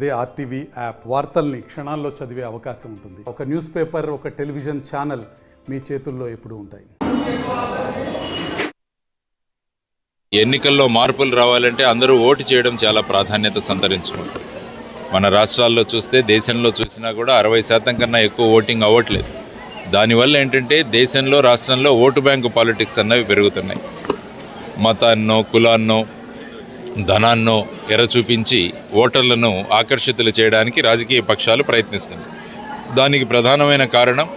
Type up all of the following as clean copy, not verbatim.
అదే RTV app వార్తల్ని క్షణాల్లో చదివే అవకాశం ఉంటుంది. ఒక న్యూస్ పేపర్, ఒక టెలివిజన్ ఛానల్ మీ చేతుల్లో ఎప్పుడూ ఉంటాయి. ఎన్నికల్లో మార్పులు రావాలంటే అందరూ ఓటు చేయడం చాలా ప్రాధాన్యత సంతరించుకుంటారు. మన రాష్ట్రాల్లో చూస్తే, దేశంలో చూసినా కూడా 60% కన్నా ఎక్కువ ఓటింగ్ అవ్వట్లేదు. దానివల్ల ఏంటంటే దేశంలో, రాష్ట్రంలో ఓటు బ్యాంకు పాలిటిక్స్ అన్నవి పెరుగుతున్నాయి. మతాన్నో, కులాన్నో, ధనాన్నో ఎర చూపించి ఓటర్లను ఆకర్షితులు చేయడానికి రాజకీయ పక్షాలు ప్రయత్నిస్తున్నాయి. దానికి ప్రధానమైన కారణం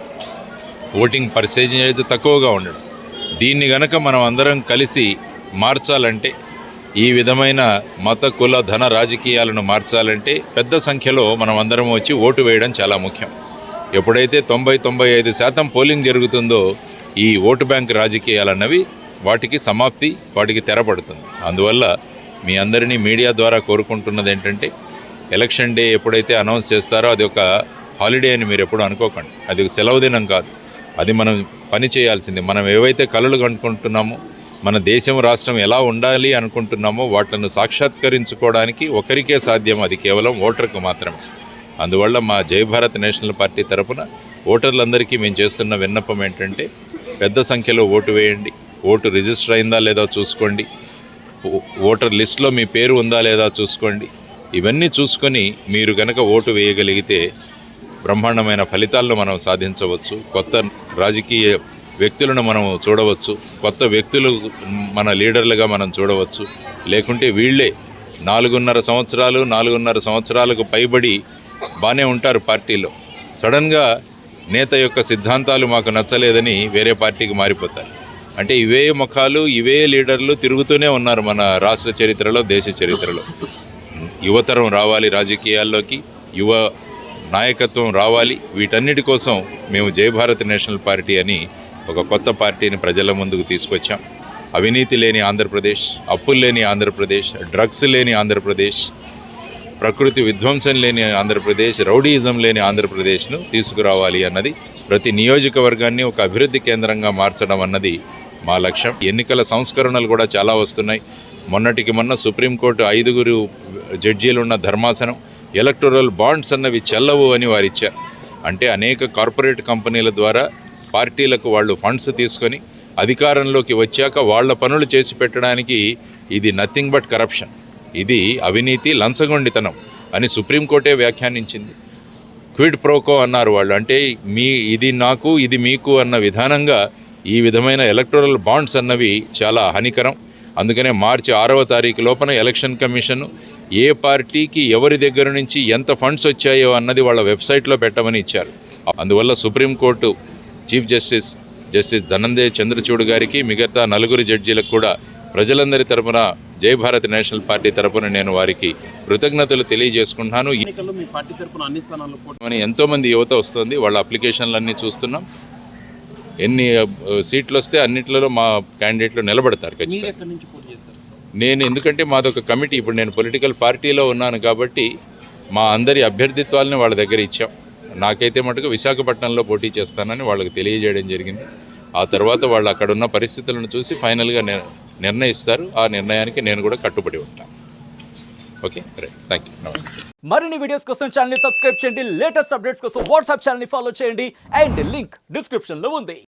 ఓటింగ్ పర్సెంటేజ్ తక్కువగా ఉండడం. దీన్ని గనక మనం అందరం కలిసి మార్చాలంటే, ఈ విధమైన మత, కుల, ధన రాజకీయాలను మార్చాలంటే పెద్ద సంఖ్యలో మనం అందరం వచ్చి ఓటు వేయడం చాలా ముఖ్యం. ఎప్పుడైతే 90-95% పోలింగ్ జరుగుతుందో ఈ ఓటు బ్యాంక్ రాజకీయాలన్నవి వాటికి సమాప్తి, వాటికి తెరపడుతుంది. అందువల్ల మీ అందరినీ మీడియా ద్వారా కోరుకుంటున్నది ఏంటంటే, ఎలక్షన్ డే ఎప్పుడైతే అనౌన్స్ చేస్తారో అది ఒక హాలిడే అని మీరు ఎప్పుడు అనుకోకండి. అది ఒక సెలవు దినం కాదు. అది మనం పని చేయాల్సింది. మనం ఏవైతే కలలు కనుకుంటున్నామో, మన దేశం, రాష్ట్రం ఎలా ఉండాలి అనుకుంటున్నామో వాటిని సాక్షాత్కరించుకోవడానికి ఒకరికే సాధ్యం. అది కేవలం ఓటర్కు మాత్రమే. అందువల్ల మా జై భారత్ నేషనల్ పార్టీ తరఫున ఓటర్లందరికీ మేము చేస్తున్న విన్నపం ఏంటంటే, పెద్ద సంఖ్యలో ఓటు వేయండి. ఓటు రిజిస్టర్ అయిందా లేదా చూసుకోండి. ఓటర్ లిస్టులో మీ పేరు ఉందా లేదా చూసుకోండి. ఇవన్నీ చూసుకొని మీరు కనుక ఓటు వేయగలిగితే బ్రహ్మాండమైన ఫలితాలను మనం సాధించవచ్చు. కొత్త రాజకీయ వ్యక్తులను మనం చూడవచ్చు. కొత్త వ్యక్తులు మన లీడర్లుగా మనం చూడవచ్చు. లేకుంటే వీళ్ళే 4.5 సంవత్సరాలకు పైబడి బాగానే ఉంటారు పార్టీలో. సడన్గా నేత యొక్క సిద్ధాంతాలు మాకు నచ్చలేదని వేరే పార్టీకి మారిపోతారు. అంటే ఇవే ముఖాలు, ఇవే లీడర్లు తిరుగుతూనే ఉన్నారు మన రాష్ట్ర చరిత్రలో, దేశ చరిత్రలో. యువతరం రావాలి రాజకీయాల్లోకి, యువ నాయకత్వం రావాలి. వీటన్నిటి కోసం మేము జై భారత్ నేషనల్ పార్టీ అని ఒక కొత్త పార్టీని ప్రజల ముందుకు తీసుకొచ్చాం. అవినీతి లేని ఆంధ్రప్రదేశ్, అప్పులు లేని ఆంధ్రప్రదేశ్, డ్రగ్స్ లేని ఆంధ్రప్రదేశ్, ప్రకృతి విధ్వంసం లేని ఆంధ్రప్రదేశ్, రౌడీయిజం లేని ఆంధ్రప్రదేశ్ను తీసుకురావాలి అన్నది, ప్రతి నియోజకవర్గాన్ని ఒక అభివృద్ధి కేంద్రంగా మార్చడం అన్నది మా లక్ష్యం. ఎన్నికల సంస్కరణలు కూడా చాలా వస్తున్నాయి. మొన్నటికి మొన్న సుప్రీంకోర్టు 5 జడ్జీలున్న ధర్మాసనం ఎలక్టోరల్ బాండ్స్ అన్నవి చెల్లవు అని వారు ఇచ్చారు. అంటే అనేక కార్పొరేట్ కంపెనీల ద్వారా పార్టీలకు వాళ్ళు ఫండ్స్ తీసుకొని అధికారంలోకి వచ్చాక వాళ్ళ పనులు చేసి పెట్టడానికి ఇది నథింగ్ బట్ కరప్షన్, ఇది అవినీతి, లంచగొండితనం అని సుప్రీంకోర్టే వ్యాఖ్యానించింది. క్విడ్ ప్రోకో అన్నారు వాళ్ళు. అంటే ఇది నాకు, ఇది మీకు అన్న విధానంగా ఈ విధమైన ఎలక్టోరల్ బాండ్స్ అన్నవి చాలా హానికరం. అందుకనే మార్చి 6వ తారీఖు లోపల ఎలక్షన్ కమిషన్ ఏ పార్టీకి ఎవరి దగ్గర నుంచి ఎంత ఫండ్స్ వచ్చాయో అన్నది వాళ్ళ వెబ్సైట్లో పెట్టమని ఇచ్చారు. అందువల్ల supreme court chief justice Dhananjaya Chandrachud గారికి, మిగతా 4 జడ్జీలకు కూడా ప్రజలందరి తరఫున జై భారత్ నేషనల్ పార్టీ తరఫున నేను వారికి కృతజ్ఞతలు తెలియజేసుకుంటున్నాను. ఎంతోమంది యువత వస్తుంది. వాళ్ళ అప్లికేషన్లన్నీ చూస్తున్నాం. ఎన్ని సీట్లు వస్తే అన్నిట్లలో మా క్యాండిడేట్లు నిలబడతారు ఖచ్చితంగా. నేను ఎందుకంటే మాదొక కమిటీ, ఇప్పుడు నేను పొలిటికల్ పార్టీలో ఉన్నాను కాబట్టి మా అందరి అభ్యర్థిత్వాలని వాళ్ళ దగ్గర ఇచ్చాం. నాకైతే మటుకు విశాఖపట్నంలో పోటీ చేస్తానని వాళ్ళకి తెలియజేయడం జరిగింది. ఆ తర్వాత వాళ్ళు అక్కడ ఉన్న పరిస్థితులను చూసి ఫైనల్గా నిర్ణయిస్తారు. ఆ నిర్ణయానికి నేను కూడా కట్టుబడి ఉంటాను. ఓకే, రైట్, థ్యాంక్ యూ, నమస్తే. మరిన్ని వీడియోస్ కోసం ఛానల్ ని సబ్స్క్రైబ్ చేయండి. లేటెస్ట్ అప్డేట్స్ కోసం వాట్సాప్ ఛానల్ ని ఫాలో చేయండి. అండ్ లింక్ డిస్క్రిప్షన్ లో ఉంది.